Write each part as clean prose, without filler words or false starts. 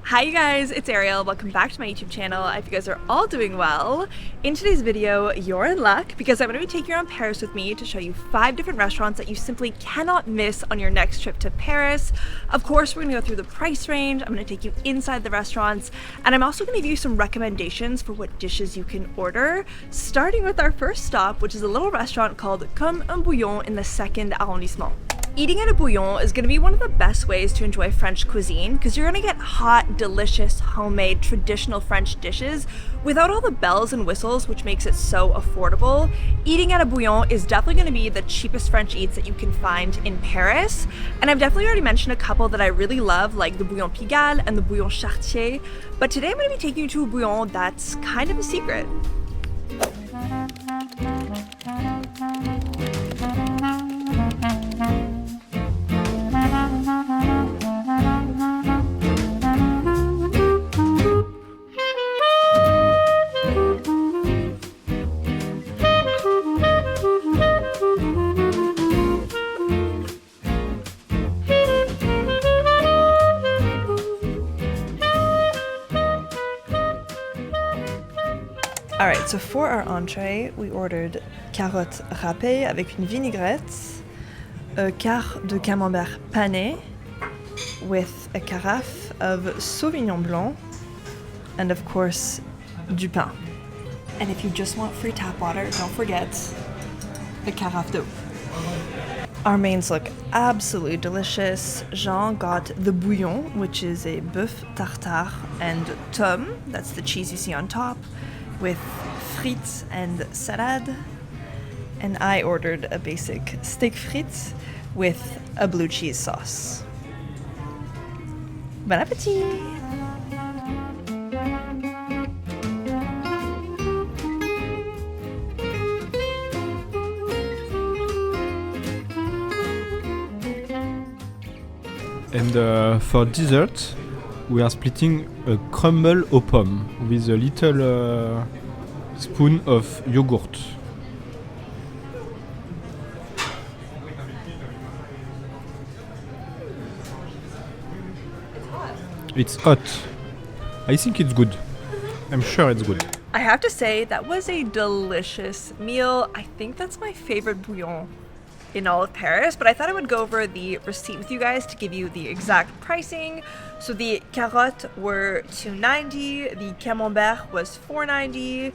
Hi you guys, it's Arielle. Welcome back to my YouTube channel. I hope you guys are all doing well. In today's video, you're in luck because I'm going to be taking you around Paris with me to show you 5 different restaurants that you simply cannot miss on your next trip to Paris. Of course, we're going to go through the price range. I'm going to take you inside the restaurants, and I'm also going to give you some recommendations for what dishes you can order, starting with our first stop, which is a little restaurant called Comme un Bouillon in the 2nd arrondissement. Eating at a bouillon is going to be one of the best ways to enjoy French cuisine because you're going to get hot, delicious, homemade, traditional French dishes without all the bells and whistles, which makes it so affordable. Eating at a bouillon is definitely going to be the cheapest French eats that you can find in Paris. And I've definitely already mentioned a couple that I really love, like the Bouillon Pigalle and the Bouillon Chartier. But today I'm going to be taking you to a bouillon that's kind of a secret. Alright, so for our entree, we ordered carottes râpées avec une vinaigrette, a quart de camembert pané with a carafe of Sauvignon Blanc, and of course, du pain. And if you just want free tap water, don't forget the carafe d'eau. Our mains look absolutely delicious. Jean got the bouillon, which is a bœuf tartare, and tome, that's the cheese you see on top, with frites and salade, and I ordered a basic steak frites with a blue cheese sauce. Bon appétit! And for dessert, we are splitting a crumble aux pommes with a little spoon of yogurt. It's hot. I think it's good. I'm sure it's good. I have to say, that was a delicious meal. I think that's my favorite bouillon in all of Paris, but I thought I would go over the receipt with you guys to give you the exact pricing. So the carottes were $2.90, the camembert was $4.90,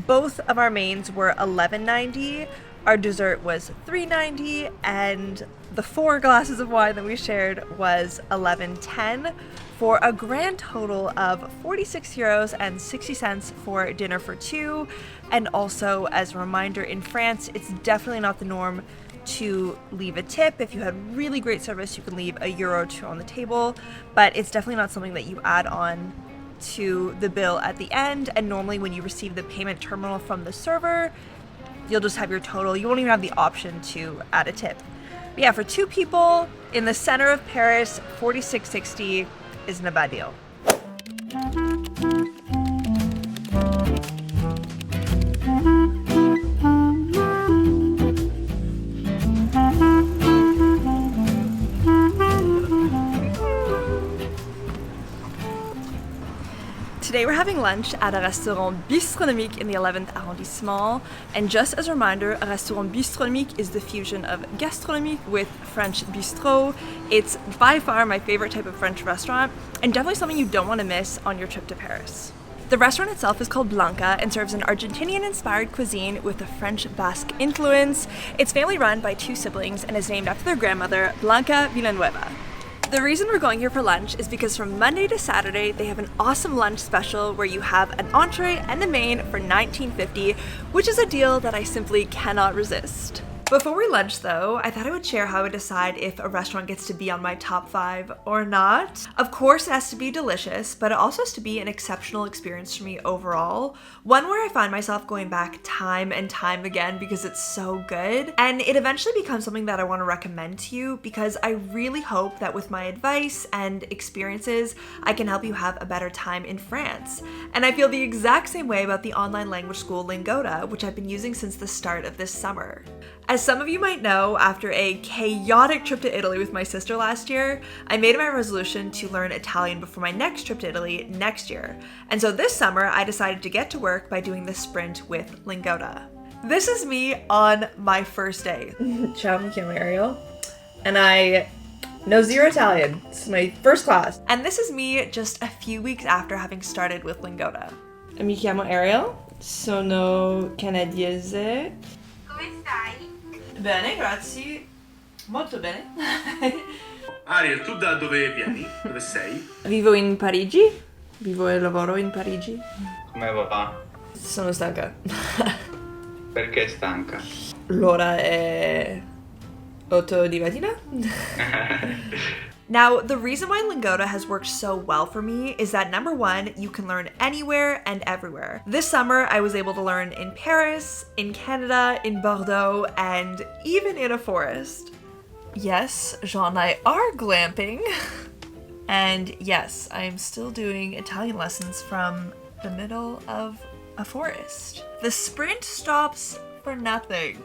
both of our mains were $11.90, our dessert was $3.90, and the 4 glasses of wine that we shared was $11.10, for a grand total of 46 euros and 60 cents for dinner for 2. And also, as a reminder, in France, it's definitely not the norm to leave a tip. If you had really great service, you can leave €1 or 2 on the table, but it's definitely not something that you add on to the bill at the end. And normally when you receive the payment terminal from the server, you'll just have your total. You won't even have the option to add a tip. But yeah, for 2 people in the center of Paris, $46.60 isn't a bad deal. Today we're having lunch at a restaurant bistronomique in the 11th arrondissement, and just as a reminder, a restaurant bistronomique is the fusion of gastronomique with French bistrot. It's by far my favorite type of French restaurant, and definitely something you don't want to miss on your trip to Paris. The restaurant itself is called Blanca and serves an Argentinian-inspired cuisine with a French Basque influence. It's family run by 2 siblings and is named after their grandmother, Blanca Villanueva. The reason we're going here for lunch is because from Monday to Saturday, they have an awesome lunch special where you have an entree and a main for $19.50, which is a deal that I simply cannot resist. Before we lunch though, I thought I would share how I would decide if a restaurant gets to be on my top 5 or not. Of course it has to be delicious, but it also has to be an exceptional experience for me overall. One where I find myself going back time and time again because it's so good. And it eventually becomes something that I want to recommend to you because I really hope that with my advice and experiences, I can help you have a better time in France. And I feel the exact same way about the online language school Lingoda, which I've been using since the start of this summer. As some of you might know, after a chaotic trip to Italy with my sister last year, I made my resolution to learn Italian before my next trip to Italy next year. And so this summer, I decided to get to work by doing the sprint with lingoda. This is me on my first day. Ciao, mi chiamo Arielle. And I know zero Italian. It's my first class. And this is me just a few weeks after having started with lingoda. Mi chiamo Arielle. Sono canadiese. Come stai? Bene, grazie. Molto bene. Arielle, tu da dove vieni? Dove sei? Vivo in Parigi. Vivo e lavoro in Parigi. Come va? Sono stanca. Perché stanca? L'ora è 8 di mattina. Now, the reason why lingoda has worked so well for me is that number one, you can learn anywhere and everywhere. This summer, I was able to learn in Paris, in Canada, in Bordeaux, and even in a forest. Yes, Jean and I are glamping. And yes, I am still doing Italian lessons from the middle of a forest. The sprint stops for nothing.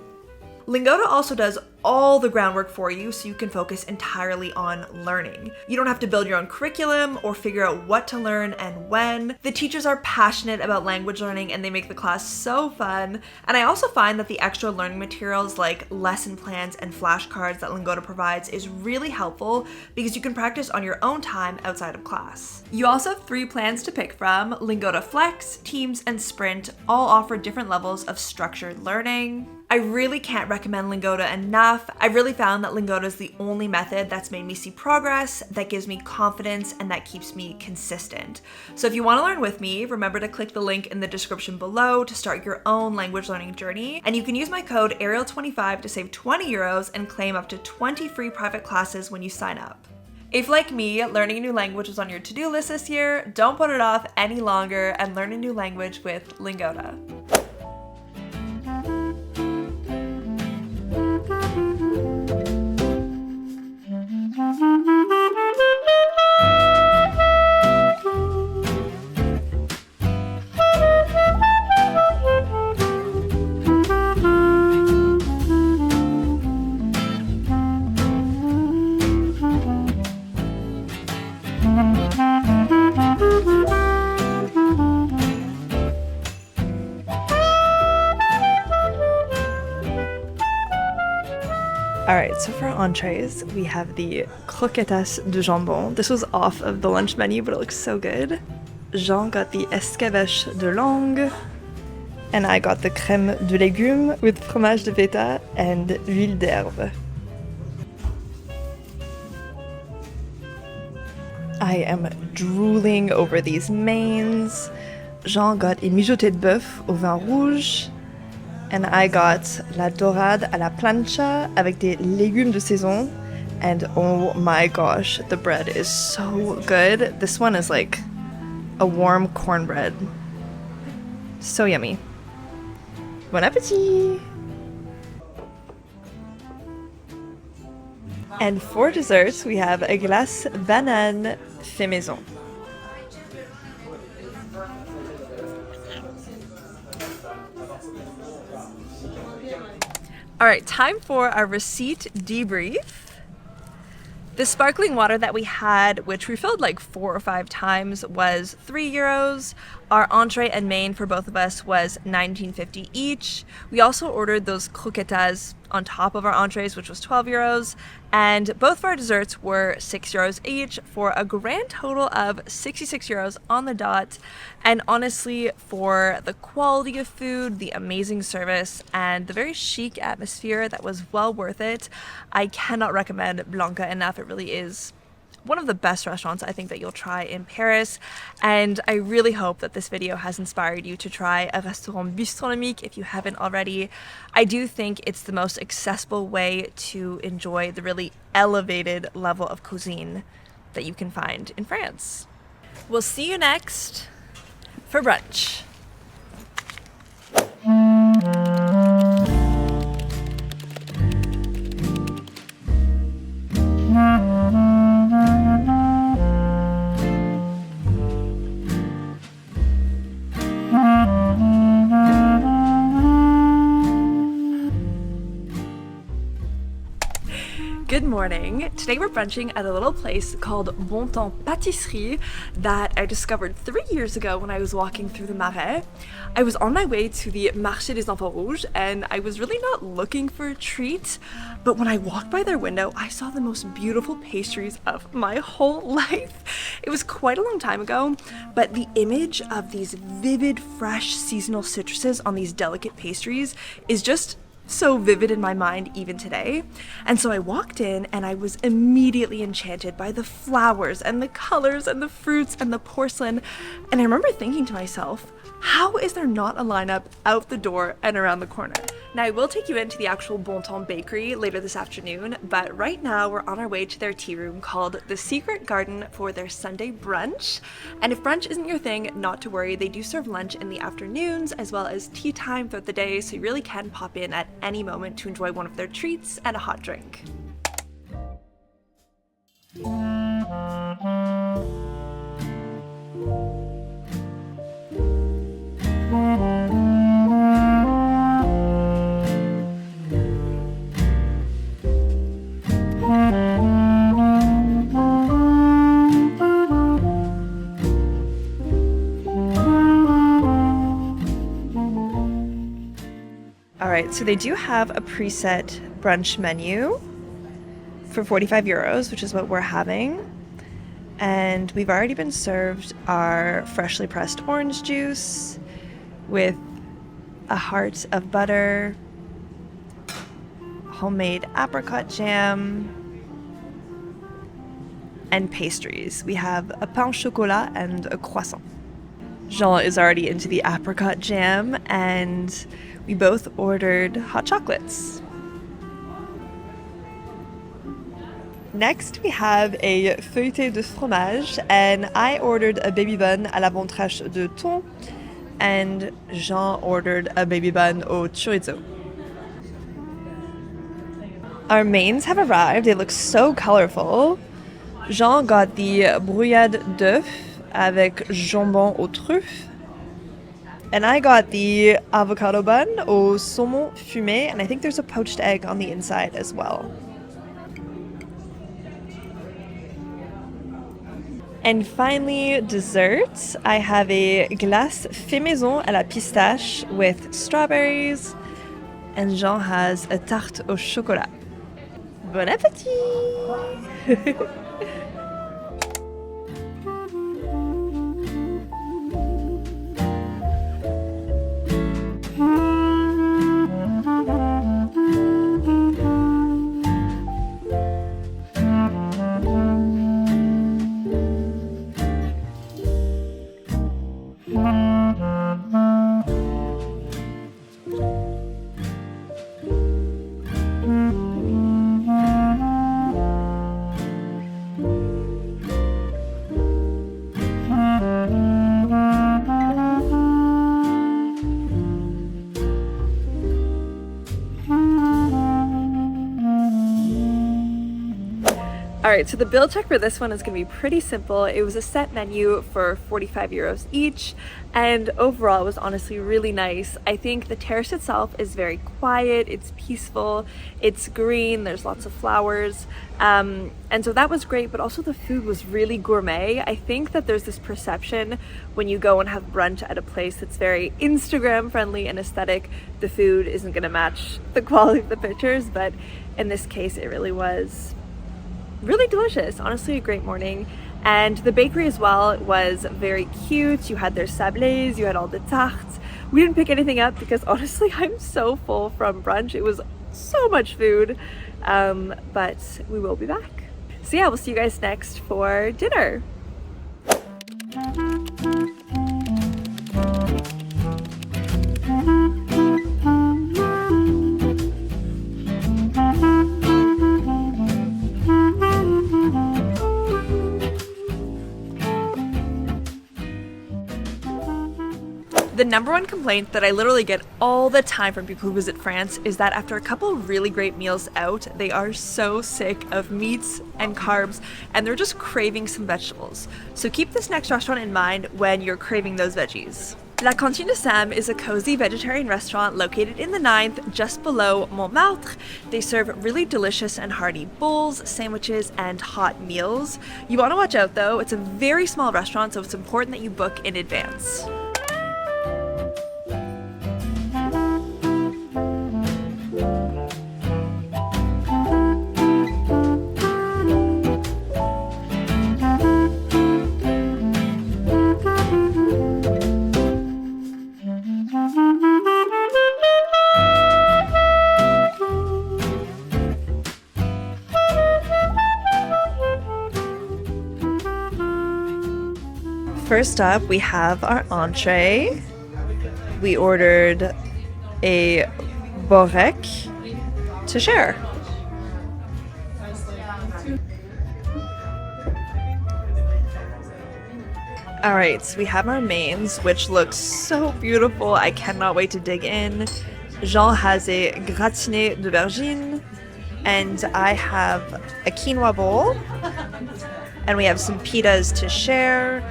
Lingoda also does all the groundwork for you so you can focus entirely on learning. You don't have to build your own curriculum or figure out what to learn and when. The teachers are passionate about language learning and they make the class so fun. And I also find that the extra learning materials like lesson plans and flashcards that Lingoda provides is really helpful because you can practice on your own time outside of class. You also have 3 plans to pick from. Lingoda Flex, Teams, and Sprint all offer different levels of structured learning. I really can't recommend Lingoda enough. I've really found that Lingoda is the only method that's made me see progress, that gives me confidence, and that keeps me consistent. So if you want to learn with me, remember to click the link in the description below to start your own language learning journey. And you can use my code Arielle25 to save 20 euros and claim up to 20 free private classes when you sign up. If, like me, learning a new language was on your to-do list this year, don't put it off any longer and learn a new language with Lingoda. Alright, so for our entrees, we have the croquetas de jambon. This was off of the lunch menu, but it looks so good. Jean got the escabeche de langue, and I got the crème de légumes with fromage de feta and huile d'herbe. I am drooling over these mains. Jean got a mijoté de bœuf au vin rouge. And I got la dorade à la plancha avec des légumes de saison. And oh my gosh, the bread is so good. This one is like a warm cornbread. So yummy. Bon appétit! And for desserts, we have a glace banane fait maison. All right, time for our receipt debrief. The sparkling water that we had, which we filled like 4 or 5 times, was 3 euros. Our entree and main for both of us was 19.50 each. We also ordered those croquetas on top of our entrees, which was 12 euros. And both of our desserts were 6 euros each for a grand total of 66 euros on the dot. And honestly, for the quality of food, the amazing service, and the very chic atmosphere that was well worth it, I cannot recommend Blanca enough. It really is one of the best restaurants I think that you'll try in Paris, and I really hope that this video has inspired you to try a restaurant bistronomique if you haven't already. I do think it's the most accessible way to enjoy the really elevated level of cuisine that you can find in France. We'll see you next for brunch. morning. Today we're brunching at a little place called Bontemps Pâtisserie that I discovered 3 years ago when I was walking through the Marais. I was on my way to the Marché des Enfants Rouges and I was really not looking for a treat, but when I walked by their window, I saw the most beautiful pastries of my whole life. It was quite a long time ago, but the image of these vivid, fresh, seasonal citruses on these delicate pastries is just so vivid in my mind even today. And so I walked in and I was immediately enchanted by the flowers and the colors and the fruits and the porcelain. And I remember thinking to myself, how is there not a lineup out the door and around the corner? Now, I will take you into the actual Bontemps bakery later this afternoon, but right now we're on our way to their tea room called the Secret Garden for their Sunday brunch. And if brunch isn't your thing, not to worry, they do serve lunch in the afternoons as well as tea time throughout the day, so you really can pop in at any moment to enjoy one of their treats and a hot drink. Alright, so they do have a preset brunch menu for 45 euros, which is what we're having. And we've already been served our freshly pressed orange juice with a heart of butter, homemade apricot jam, and pastries. We have a pain au chocolat and a croissant. Jean is already into the apricot jam, and we both ordered hot chocolates. Next, we have a feuilleté de fromage, and I ordered a baby bun à la ventrèche de thon, and Jean ordered a baby bun au chorizo. Our mains have arrived. They look so colorful. Jean got the brouillade d'œuf avec jambon aux truffes. And I got the avocado bun au saumon fumé, and I think there's a poached egg on the inside as well. And finally, dessert. I have a glace fait maison à la pistache with strawberries, and Jean has a tarte au chocolat. Bon appétit! Alright, so the bill check for this one is going to be pretty simple. It was a set menu for 45 euros each, and overall it was honestly really nice. I think the terrace itself is very quiet, it's peaceful, it's green, there's lots of flowers, and so that was great, but also the food was really gourmet. I think that there's this perception when you go and have brunch at a place that's very Instagram friendly and aesthetic, the food isn't going to match the quality of the pictures, but in this case it really was really delicious. Honestly, a great morning. And the bakery as well was very cute. You had their sablés, you had all the tartes. We didn't pick anything up because honestly I'm so full from brunch. It was so much food, but we will be back. So yeah, we'll see you guys next for dinner. The number one complaint that I literally get all the time from people who visit France is that after a couple really great meals out, they are so sick of meats and carbs and they're just craving some vegetables. So keep this next restaurant in mind when you're craving those veggies. La Cantine de Sam is a cozy vegetarian restaurant located in the 9th, just below Montmartre. They serve really delicious and hearty bowls, sandwiches, and hot meals. You want to watch out though, it's a very small restaurant, so it's important that you book in advance. First up, we have our entree. We ordered a borek to share. All right, so we have our mains, which looks so beautiful. I cannot wait to dig in. Jean has a gratiné d'aubergine, and I have a quinoa bowl, and we have some pitas to share.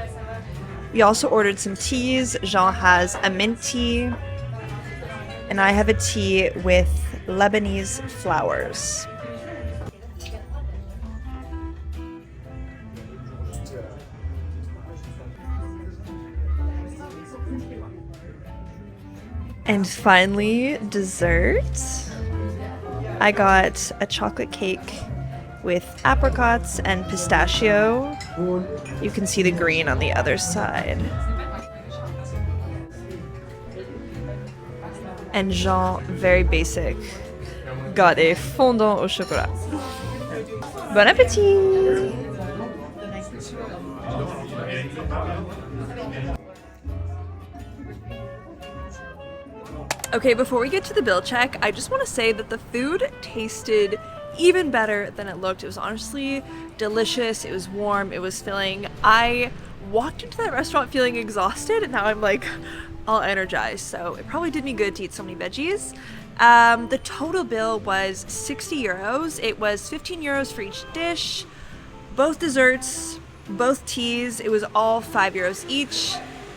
We also ordered some teas. Jean has a mint tea, and I have a tea with Lebanese flowers. And finally, dessert. I got a chocolate cake with apricots and pistachio. You can see the green on the other side. And Jean, very basic, got a fondant au chocolat. Bon appétit! Okay, before we get to the bill check, I just want to say that the food tasted even better than it looked. It was honestly delicious, it was warm, it was filling. I walked into that restaurant feeling exhausted, and now I'm like all energized, so it probably did me good to eat so many veggies. The total bill was 60 euros. It was 15 euros for each dish, both desserts, both teas. It was all 5 euros each,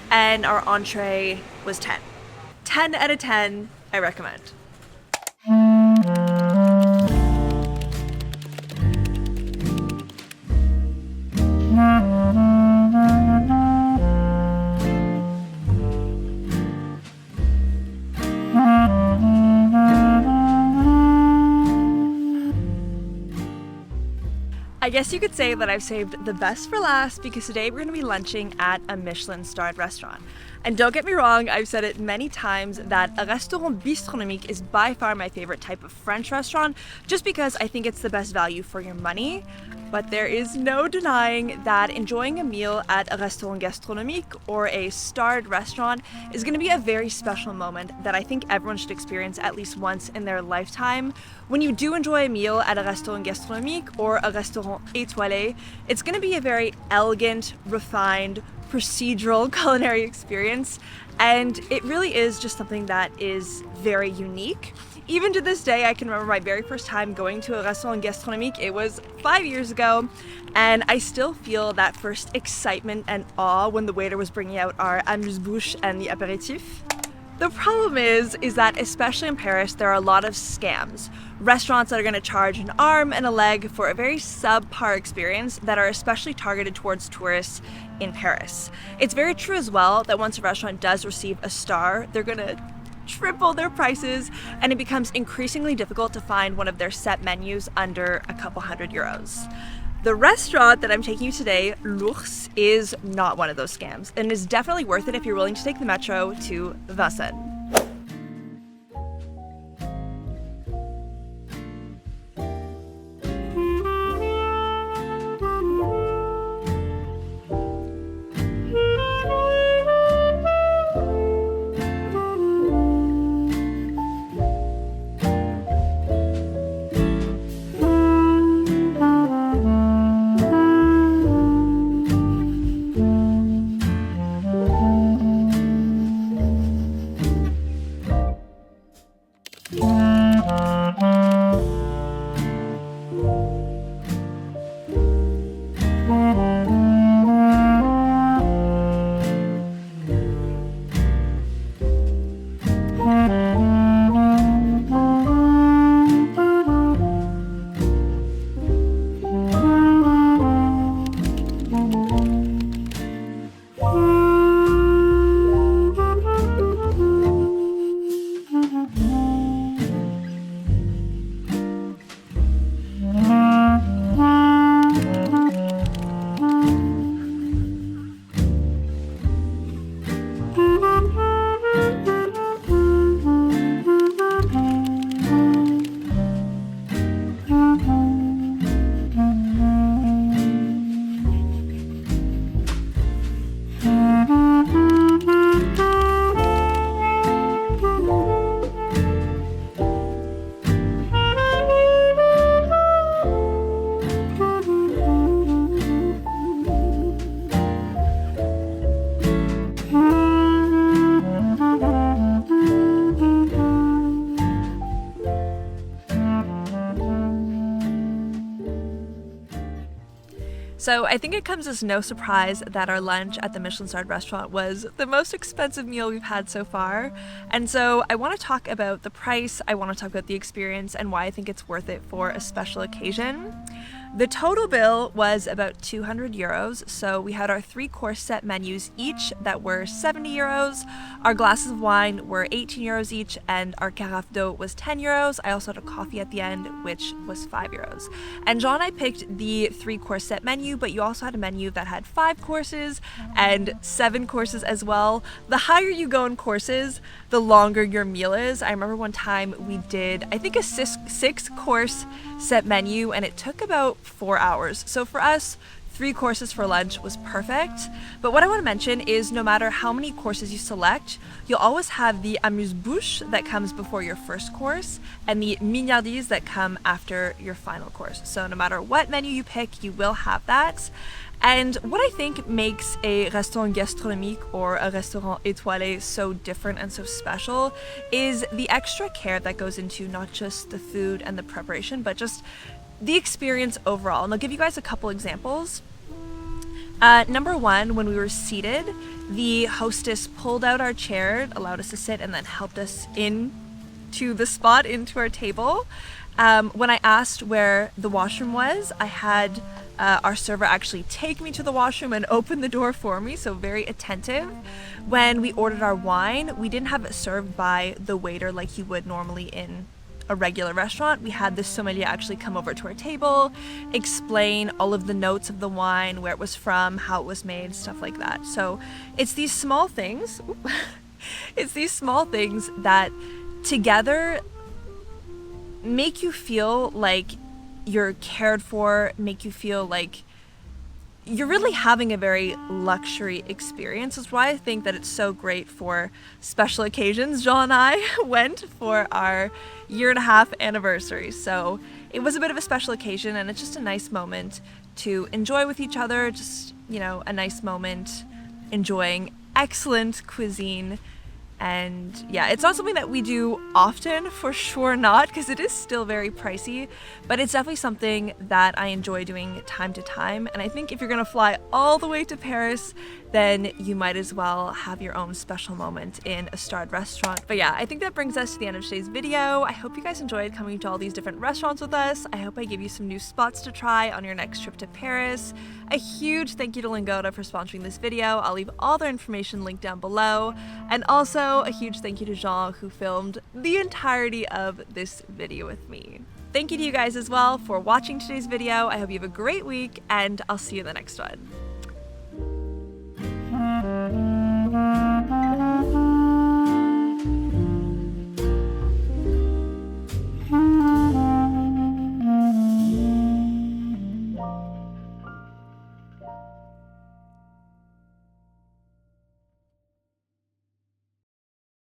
and our entree was 10. 10 out of 10, I recommend. I guess you could say that I've saved the best for last, because today we're going to be lunching at a Michelin-starred restaurant. And don't get me wrong, I've said it many times that a restaurant bistronomique is by far my favorite type of French restaurant, just because I think it's the best value for your money. But there is no denying that enjoying a meal at a restaurant gastronomique or a starred restaurant is going to be a very special moment that I think everyone should experience at least once in their lifetime. When you do enjoy a meal at a restaurant gastronomique or a restaurant étoilé, it's going to be a very elegant, refined, procedural culinary experience, and it really is just something that is very unique. Even to this day, I can remember my very first time going to a restaurant gastronomique. It was 5 years ago, and I still feel that first excitement and awe when the waiter was bringing out our amuse-bouche and the apéritif. The problem is that especially in Paris, there are a lot of scams. Restaurants that are going to charge an arm and a leg for a very subpar experience that are especially targeted towards tourists in Paris. It's very true as well that once a restaurant does receive a star, they're going to triple their prices, and it becomes increasingly difficult to find one of their set menus under a couple €100. The restaurant that I'm taking you today, L'Ours, is not one of those scams, and is definitely worth it if you're willing to take the metro to Vincennes. So I think it comes as no surprise that our lunch at the Michelin-starred restaurant was the most expensive meal we've had so far. And so I want to talk about the price, I want to talk about the experience, and why I think it's worth it for a special occasion. The total bill was about 200 euros, so we had our 3-course set menus each that were 70 euros, our glasses of wine were 18 euros each, and our carafe d'eau was 10 euros. I also had a coffee at the end, which was 5 euros. And Jean and I picked the 3-course set menu, but you also had a menu that had 5 courses and 7 courses as well. The higher you go in courses, the longer your meal is. I remember one time we did, I think, a 6-course set menu, and it took about 4 hours. So for us, 3 courses for lunch was perfect. But what I want to mention is no matter how many courses you select, you'll always have the amuse-bouche that comes before your first course and the mignardises that come after your final course. So no matter what menu you pick, you will have that. And what I think makes a restaurant gastronomique or a restaurant étoilé so different and so special is the extra care that goes into not just the food and the preparation, but just the experience overall. And I'll give you guys a couple examples. Number one, when we were seated, the hostess pulled out our chair, allowed us to sit, and then helped us into the spot, into our table. When I asked where the washroom was, I had our server actually take me to the washroom and open the door for me, so very attentive. When we ordered our wine, we didn't have it served by the waiter like you would normally in a regular restaurant. We had the sommelier actually come over to our table, explain all of the notes of the wine, where it was from, how it was made, stuff like that. So it's these small things, it's these small things that together make you feel like you're cared for, make you feel like you're really having a very luxury experience. That's why I think that it's so great for special occasions. Jean and I went for our 1.5-year anniversary. So it was a bit of a special occasion, and it's just a nice moment to enjoy with each other. Just, you know, a nice moment enjoying excellent cuisine. And yeah, it's not something that we do often, for sure not, because it is still very pricey, but it's definitely something that I enjoy doing time to time. And I think if you're gonna fly all the way to Paris, then you might as well have your own special moment in a starred restaurant. But yeah, I think that brings us to the end of today's video. I hope you guys enjoyed coming to all these different restaurants with us. I hope I gave you some new spots to try on your next trip to Paris. A huge thank you to Lingoda for sponsoring this video. I'll leave all their information linked down below. And also a huge thank you to Jean, who filmed the entirety of this video with me. Thank you to you guys as well for watching today's video. I hope you have a great week, and I'll see you in the next one.